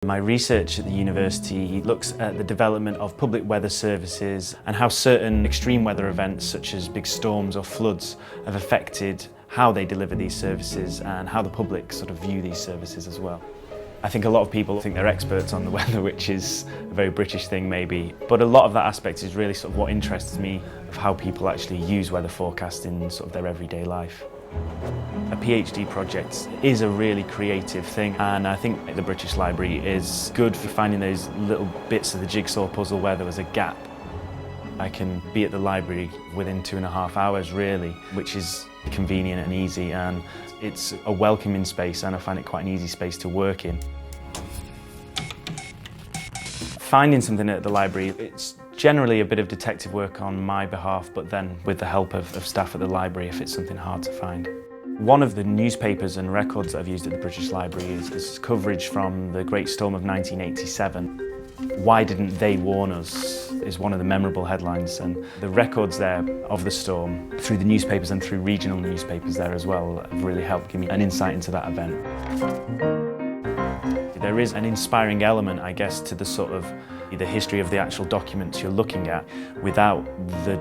My research at the university looks at the development of public weather services and how certain extreme weather events such as big storms or floods have affected how they deliver these services and how the public sort of view these services as well. I think a lot of people think they're experts on the weather, which is a very British thing maybe, but a lot of that aspect is really sort of what interests me of how people actually use weather forecasting in sort of their everyday life. A PhD project is a really creative thing, and I think the British Library is good for finding those little bits of the jigsaw puzzle where there was a gap. I can be at the library within 2.5 hours really, which is convenient and easy, and it's a welcoming space and I find it quite an easy space to work in. Finding something at the library, it's generally a bit of detective work on my behalf, but then with the help of staff at the library if it's something hard to find. One of the newspapers and records that I've used at the British Library is coverage from the Great Storm of 1987. Why didn't they warn us is one of the memorable headlines, and the records there of the storm through the newspapers and through regional newspapers there as well have really helped give me an insight into that event. There is an inspiring element, I guess, to the sort of the history of the actual documents you're looking at without the